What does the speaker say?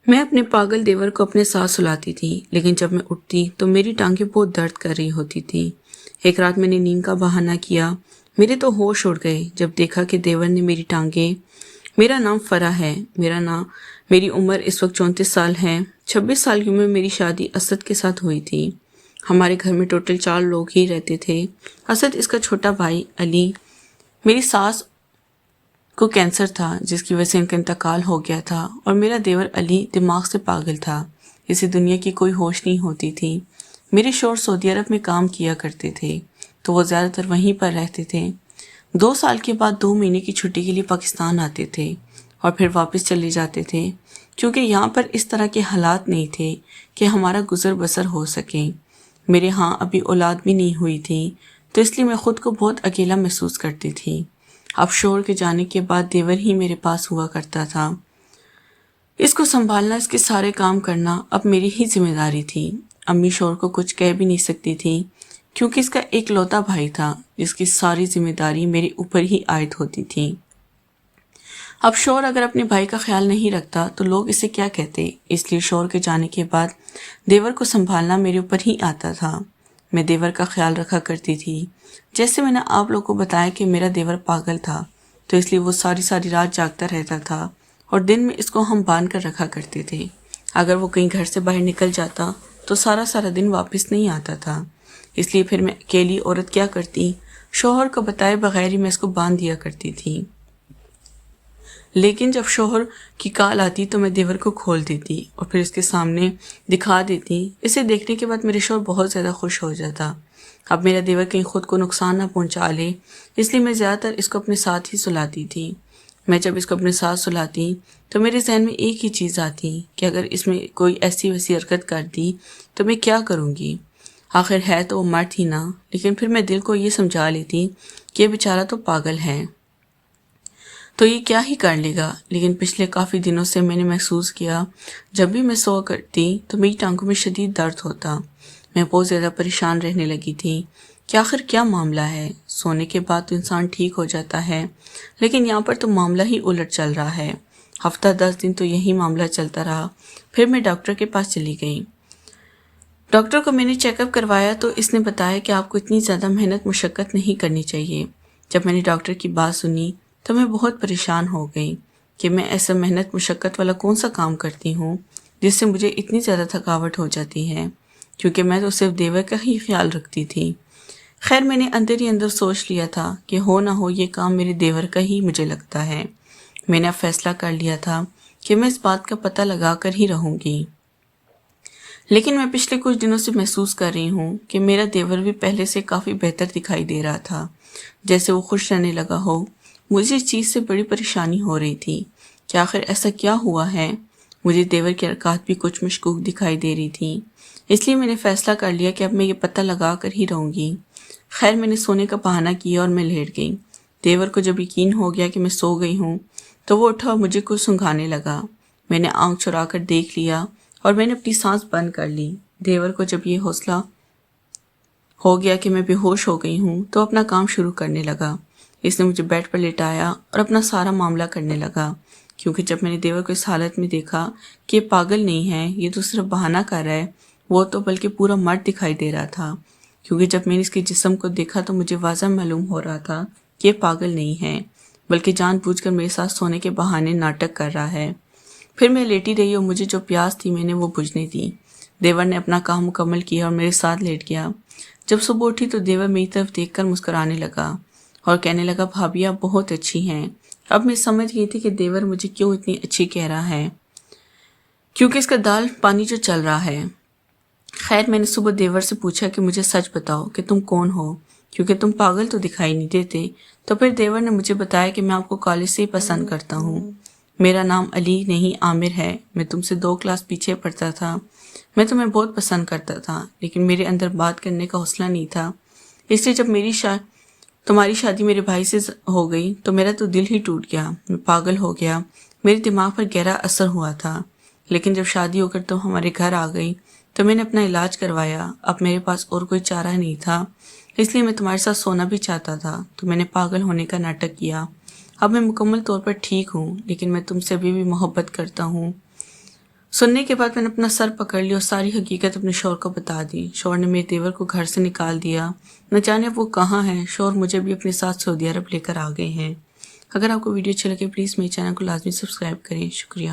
میں اپنے پاگل دیور کو اپنے ساتھ سلاتی تھی، لیکن جب میں اٹھتی تو میری ٹانگیں بہت درد کر رہی ہوتی تھیں۔ ایک رات میں نے نیند کا بہانہ کیا، میرے تو ہوش اڑ گئے جب دیکھا کہ دیور نے میری ٹانگیں… میرا نام فرح ہے، میری عمر اس وقت 34 سال ہے۔ 26 سال کی عمر میں میری شادی اسد کے ساتھ ہوئی تھی۔ ہمارے گھر میں ٹوٹل 4 لوگ ہی رہتے تھے، اسد، اس کا چھوٹا بھائی علی، میری ساس کو کینسر تھا جس کی وجہ سے ان کا انتقال ہو گیا تھا، اور میرا دیور علی دماغ سے پاگل تھا، اسے دنیا کی کوئی ہوش نہیں ہوتی تھی۔ میرے شوہر سعودی عرب میں کام کیا کرتے تھے تو وہ زیادہ تر وہیں پر رہتے تھے۔ 2 سال کے بعد 2 مہینے کی چھٹی کے لیے پاکستان آتے تھے اور پھر واپس چلے جاتے تھے، کیونکہ یہاں پر اس طرح کے حالات نہیں تھے کہ ہمارا گزر بسر ہو سکے۔ میرے ہاں ابھی اولاد بھی نہیں ہوئی تھی، تو اس لیے میں خود کو بہت اکیلا محسوس کرتی تھی۔ اب شوہر کے جانے کے بعد دیور ہی میرے پاس ہوا کرتا تھا۔ اس کو سنبھالنا، اس کے سارے کام کرنا اب میری ہی ذمہ داری تھی۔ امی شوہر کو کچھ کہہ بھی نہیں سکتی تھی کیونکہ اس کا ایک لوتا بھائی تھا جس کی ساری ذمہ داری میرے اوپر ہی عائد ہوتی تھی۔ اب شوہر اگر اپنے بھائی کا خیال نہیں رکھتا تو لوگ اسے کیا کہتے، اس لیے شوہر کے جانے کے بعد دیور کو سنبھالنا میرے اوپر ہی آتا تھا۔ میں دیور کا خیال رکھا کرتی تھی۔ جیسے میں نے آپ لوگوں کو بتایا کہ میرا دیور پاگل تھا، تو اس لیے وہ ساری رات جاگتا رہتا تھا اور دن میں اس کو ہم باندھ کر رکھا کرتے تھے۔ اگر وہ کہیں گھر سے باہر نکل جاتا تو سارا دن واپس نہیں آتا تھا، اس لیے پھر میں اکیلی عورت کیا کرتی، شوہر کو بتائے بغیر ہی میں اس کو باندھ دیا کرتی تھی۔ لیکن جب شوہر کی کال آتی تو میں دیور کو کھول دیتی اور پھر اس کے سامنے دکھا دیتی۔ اسے دیکھنے کے بعد میرے شوہر بہت زیادہ خوش ہو جاتا۔ اب میرا دیور کہیں خود کو نقصان نہ پہنچا لے، اس لیے میں زیادہ تر اس کو اپنے ساتھ ہی سلاتی تھی۔ میں جب اس کو اپنے ساتھ سلاتی تو میرے ذہن میں ایک ہی چیز آتی کہ اگر اس میں کوئی ایسی ویسی حرکت کر دی تو میں کیا کروں گی؟ آخر ہے تو وہ مرد ہی نہ۔ لیکن پھر میں دل کو یہ سمجھا لیتی کہ یہ بیچارہ تو پاگل ہے، تو یہ کیا ہی کر لے گا۔ لیکن پچھلے کافی دنوں سے میں نے محسوس کیا جب بھی میں سو کرتی تو میری ٹانگوں میں شدید درد ہوتا۔ میں بہت زیادہ پریشان رہنے لگی تھی کہ آخر کیا معاملہ ہے۔ سونے کے بعد تو انسان ٹھیک ہو جاتا ہے، لیکن یہاں پر تو معاملہ ہی الٹ چل رہا ہے۔ ہفتہ 10 دن تو یہی معاملہ چلتا رہا۔ پھر میں ڈاکٹر کے پاس چلی گئی۔ ڈاکٹر کو میں نے چیک اپ کروایا تو اس نے بتایا کہ آپ کو اتنی زیادہ محنت مشقت نہیں کرنی چاہیے۔ جب میں نے ڈاکٹر کی بات سنی تو میں بہت پریشان ہو گئی کہ میں ایسا محنت مشقت والا کون سا کام کرتی ہوں جس سے مجھے اتنی زیادہ تھکاوٹ ہو جاتی ہے، کیونکہ میں تو صرف دیور کا ہی خیال رکھتی تھی۔ خیر، میں نے اندر ہی اندر سوچ لیا تھا کہ ہو نہ ہو یہ کام میرے دیور کا ہی مجھے لگتا ہے۔ میں نے اب فیصلہ کر لیا تھا کہ میں اس بات کا پتہ لگا کر ہی رہوں گی۔ لیکن میں پچھلے کچھ دنوں سے محسوس کر رہی ہوں کہ میرا دیور بھی پہلے سے کافی بہتر دکھائی دے رہا تھا، جیسے وہ خوش رہنے لگا ہو۔ مجھے اس چیز سے بڑی پریشانی ہو رہی تھی کہ آخر ایسا کیا ہوا ہے۔ مجھے دیور کی حرکات بھی کچھ مشکوک دکھائی دے رہی تھی، اس لیے میں نے فیصلہ کر لیا کہ اب میں یہ پتہ لگا کر ہی رہوں گی۔ خیر، میں نے سونے کا بہانہ کیا اور میں لیٹ گئی۔ دیور کو جب یقین ہو گیا کہ میں سو گئی ہوں تو وہ اٹھا اور مجھے کچھ سنگھانے لگا۔ میں نے آنکھ چرا کر دیکھ لیا اور میں نے اپنی سانس بند کر لی۔ دیور کو جب یہ حوصلہ ہو گیا کہ میں بے ہوش ہو گئی ہوں تو اپنا کام شروع کرنے لگا۔ اس نے مجھے بیڈ پر لٹایا اور اپنا سارا معاملہ کرنے لگا، کیونکہ جب میں نے دیور کو اس حالت میں دیکھا کہ یہ پاگل نہیں ہے، یہ تو صرف بہانہ کر رہا ہے، وہ تو بلکہ پورا مرد دکھائی دے رہا تھا۔ کیونکہ جب میں نے اس کے جسم کو دیکھا تو مجھے واضح معلوم ہو رہا تھا کہ یہ پاگل نہیں ہے، بلکہ جان بوجھ کر میرے ساتھ سونے کے بہانے ناٹک کر رہا ہے۔ پھر میں لیٹی رہی اور مجھے جو پیاس تھی میں نے وہ بجھنے دی۔ دیور نے اپنا کام مکمل کیا اور میرے ساتھ لیٹ گیا۔ جب صبح اٹھی تو دیور میری طرف دیکھ کر مسکرانے لگا اور کہنے لگا، بھابھی آپ بہت اچھی ہیں۔ اب میں سمجھ گئی تھی کہ دیور مجھے کیوں اتنی اچھی کہہ رہا ہے، کیونکہ اس کا دال پانی جو چل رہا ہے۔ خیر، میں نے صبح دیور سے پوچھا کہ مجھے سچ بتاؤ کہ تم کون ہو، کیونکہ تم پاگل تو دکھائی نہیں دیتے۔ تو پھر دیور نے مجھے بتایا کہ میں آپ کو کالج سے ہی پسند کرتا ہوں۔ میرا نام علی نہیں عامر ہے، میں تم سے 2 کلاس پیچھے پڑھتا تھا۔ میں تمہیں بہت پسند کرتا تھا، لیکن میرے اندر بات کرنے کا حوصلہ نہیں تھا، اس لیے جب تمہاری شادی میرے بھائی سے ہو گئی تو میرا تو دل ہی ٹوٹ گیا، میں پاگل ہو گیا، میرے دماغ پر گہرا اثر ہوا تھا۔ لیکن جب شادی ہو کر تم ہمارے گھر آ گئی تو میں نے اپنا علاج کروایا۔ اب میرے پاس اور کوئی چارہ نہیں تھا، اس لیے میں تمہارے ساتھ سونا بھی چاہتا تھا، تو میں نے پاگل ہونے کا ناٹک کیا۔ اب میں مکمل طور پر ٹھیک ہوں، لیکن میں تم سے ابھی بھی محبت کرتا ہوں۔ سننے کے بعد میں نے اپنا سر پکڑ لیا اور ساری حقیقت اپنے شوہر کو بتا دی۔ شوہر نے میرے دیور کو گھر سے نکال دیا، نہ جانے وہ کہاں ہیں۔ شوہر مجھے بھی اپنے ساتھ سعودی عرب لے کر آ گئے ہیں۔ اگر آپ کو ویڈیو اچھی لگے پلیز میرے چینل کو لازمی سبسکرائب کریں۔ شکریہ۔